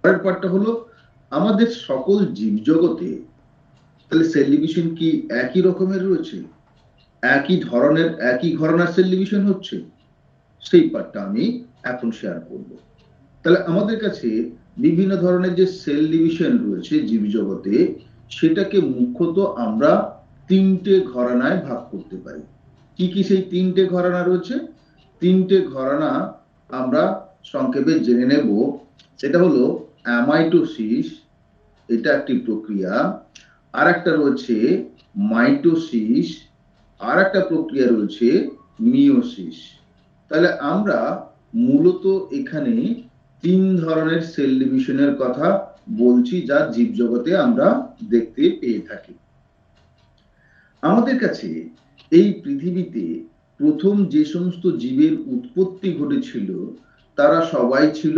পরের পার্টটা হলো আমাদের সকল জীবজগতে তাহলে সেল ডিভিশন কি একই রকমের রয়েছে, একই ঘরানার সেল ডিভিশন হচ্ছে, সেই পার্টটা আমি এখন শেয়ার করব। তাহলে আমাদের কাছে বিভিন্ন ধরনের যে সেল ডিভিশন রয়েছে জীবজগতে, সেটাকে মুখ্যত আমরা তিনটে ঘরানায় ভাগ করতে পারি। কি কি সেই তিনটে ঘরানা রয়েছে? তিনটে ঘরানা আমরা সংক্ষেপে জেনে নেব। সেটা হলো অ্যামাইটোসিস, এটা একটি প্রক্রিয়া। আর একটা রয়েছে মাইটোসিস, আর একটা প্রক্রিয়া রয়েছে মিওসিস। তাহলে আমরা মূলত এখানে তিন ধরনের সেল ডিভিশনের কথা বলছি, যা জীবজগতে আমরা দেখতে পেয়ে থাকি। আমাদের কাছে এই পৃথিবীতে প্রথম যে সমস্ত জীবের উৎপত্তি ঘটেছিল তারা সবাই ছিল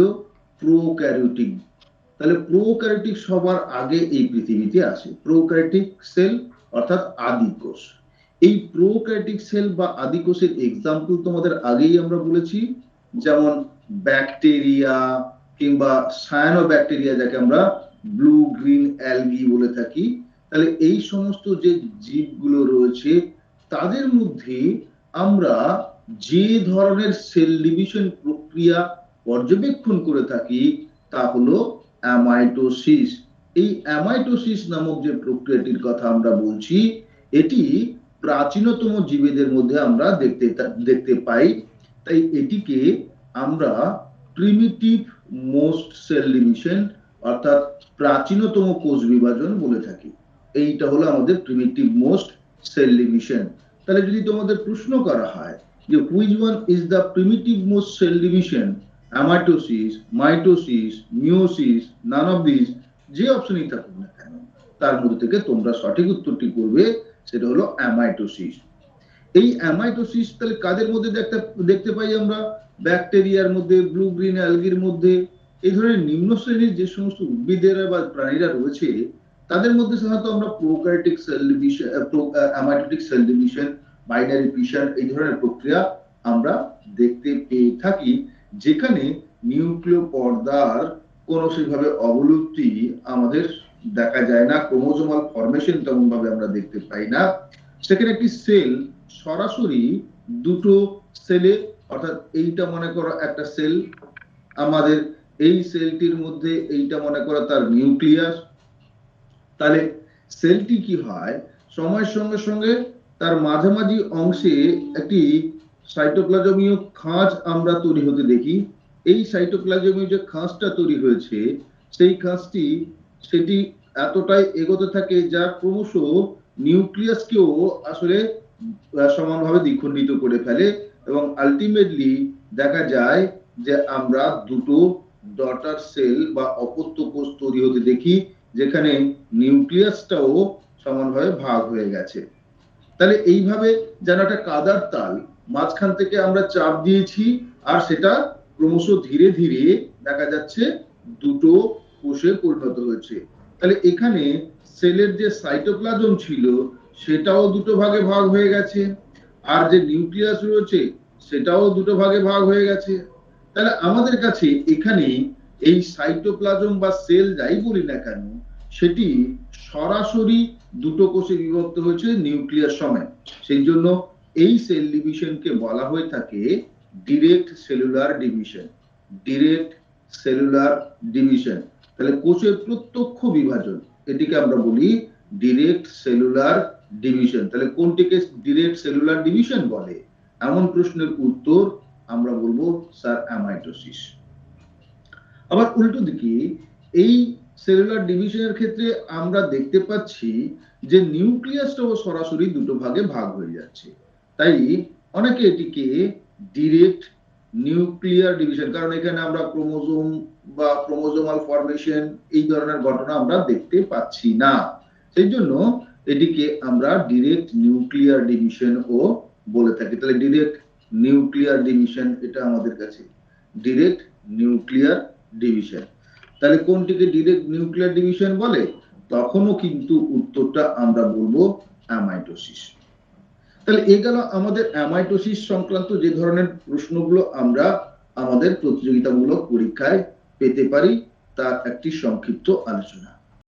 প্রোক্যারিওটিক। তাহলে প্রোক্যারিওটিক সবার আগে এই পৃথিবীতে আসে, প্রোক্যারিওটিক সেল অর্থাৎ আদিকোষ। এই প্রোক্যারিওটিক সেল বা আদিকোষের এক্সাম্পল তোমাদের আগেই আমরা বলেছি, যেমন ব্যাকটেরিয়া কিংবা সায়ানোব্যাকটেরিয়া, যাকে আমরা ব্লু গ্রিন অ্যালগি বলে থাকি। তাহলে এই সমস্ত যে জীবগুলো রয়েছে তাদের মধ্যে আমরা যে ধরনের সেল ডিভিশন প্রক্রিয়া পর্যবেক্ষণ করে থাকি তা হলো অ্যামাইটোসিস। এই অ্যামাইটোসিস নামক যে প্রক্রিয়াটির কথা আমরা বলছি, এটি প্রাচীনতম জীবেদের মধ্যে আমরা দেখতে পাই। তাই এটিকে আমরা প্রিমিটিভ মোস্ট সেল ডিভিশন অর্থাৎ প্রাচীনতম কোষ বিভাজন বলে থাকি। এইটা হলো আমাদের প্রিমিটিভ মোস্ট সেল ডিভিশন। তাহলে যদি তোমাদের প্রশ্ন করা হয় যে which one is the primitive most cell division, amitosis, mitosis, meiosis, none of this, যে অপশনই থাকুক না কেন তার মধ্যে থেকে তোমরা সঠিক উত্তরটি করবে, সেটা হলো অ্যামাইটোসিস। এই অ্যামাইটোসিস তাহলে কাদের মধ্যে দেখতে পাই আমরা? ব্যাকটেরিয়ার মধ্যে, ব্লু গ্রিন অ্যালগির মধ্যে। এই ধরনের নিম্ন শ্রেণীর যে সমস্ত উদ্ভিদেরা বা প্রাণীরা রয়েছে তাদের মধ্যে সাধারণত আমরা prokaryotic cell division, amitotic cell division, binary fission, এই ধরনের প্রক্রিয়া আমরা দেখতে পেয়ে থাকি, যেখানে নিউক্লিয় পর্দার কোনো সেভাবে অবলুপ্তি আমাদের দেখা যায় না, ক্রোমোজোমাল ফরমেশন তেমন ভাবে আমরা দেখতে পাই না। সেখানে একটি সেল সরাসরি দুটো সেলে, অর্থাৎ এইটা মনে করো একটা সেল, আমাদের এই সেলটির মধ্যে এইটা মনে করো তার নিউক্লিয়াস। তাহলে সেলটি কি হয়, সময়ের সঙ্গে সঙ্গে তার মাঝামাঝি অংশে একটি সাইটোপ্লাজমীয় খাঁজ আমরা তৈরি হতে দেখি। এই সাইটোপ্লাজমীয় যে খাঁজটা তৈরি হয়েছে, সেই খাঁজটি সেটি এতটাই এগোতে থাকে যা ক্রমশ নিউক্লিয়াসকেও আসলে সমানভাবে দ্বিখণ্ডিত করে ফেলে, এবং আলটিমেটলি দেখা যায় যে আমরা দুটো ডটার সেল বা অপত্য কোষ তৈরি হতে দেখি, যেখানে নিউক্লিয়াসটাও সমানভাবে ভাগ হয়ে গেছে। তাহলে এইভাবে যেন একটা কাদার তাল, মাঝখান থেকে আমরা চাপ দিয়েছি আর সেটা ক্রমশ ধীরে ধীরে দেখা যাচ্ছে দুটো কোষে পরিণত হয়েছে। তাহলে এখানে সেলের যে সাইটোপ্লাজম ছিল সেটাও দুটো ভাগে ভাগ হয়ে গেছে, আর যে নিউক্লিয়াস রয়েছে সেটাও দুটো ভাগে ভাগ হয়ে গেছে। তাহলে আমাদের কাছে এখানে এই সাইটোপ্লাজম বা সেল যাই বলি না কেন, সেটি সরাসরি দুটো কোষে বিভক্ত হয়েছে নিউক্লিয়াস সময়। সেই জন্য এই সেল ডিভিশনকে বলা হয়ে থাকে direct cellular division. Direct cellular division, তাহলে কোষের প্রত্যক্ষ বিভাজন, এটিকে আমরা বলি ডিরেক্ট সেলুলার ডিভিশন। তাহলে কোনটিকে ডিরেক্ট সেলুলার ডিভিশন বলে? এমন প্রশ্নের উত্তর আমরা বলবো স্যার অ্যামাইটোসিস। আবার উল্টো দিকে এই সেলুলার ডিভিশনের ক্ষেত্রে আমরা দেখতে পাচ্ছি যে নিউক্লিয়াসটাও সরাসরি দুটো ভাগে ভাগ হয়ে যাচ্ছে। তাই অনেকে এটিকে ডিরেক্ট নিউক্লিয়ার ডিভিশন, কারণ এখানে আমরা ক্রোমোজোম বা ক্রোমোজোমাল ফরমেশন এই ধরনের ঘটনা আমরা দেখতে পাচ্ছি না, সেই জন্য এটিকে আমরা ডিরেক্ট নিউক্লিয়ার ডিভিশন ও বলে থাকি। তাহলে ডিরেক্ট নিউক্লিয়ার ডিভিশন এটা আমাদের কাছে ডিরেক্ট নিউক্লিয়ার ডিভিশন। তাহলে কোনটিকে ডিরেক্ট নিউক্লিয়ার ডিভিশন বলে? তখনও কিন্তু উত্তরটা আমরা বলবো অ্যামাইটোসিস। তাহলে এ গেল আমাদের অ্যামাইটোসিস সংক্রান্ত যে ধরনের প্রশ্নগুলো আমরা আমাদের প্রতিযোগিতামূলক পরীক্ষায় পেতে পারি তার একটি সংক্ষিপ্ত আলোচনা।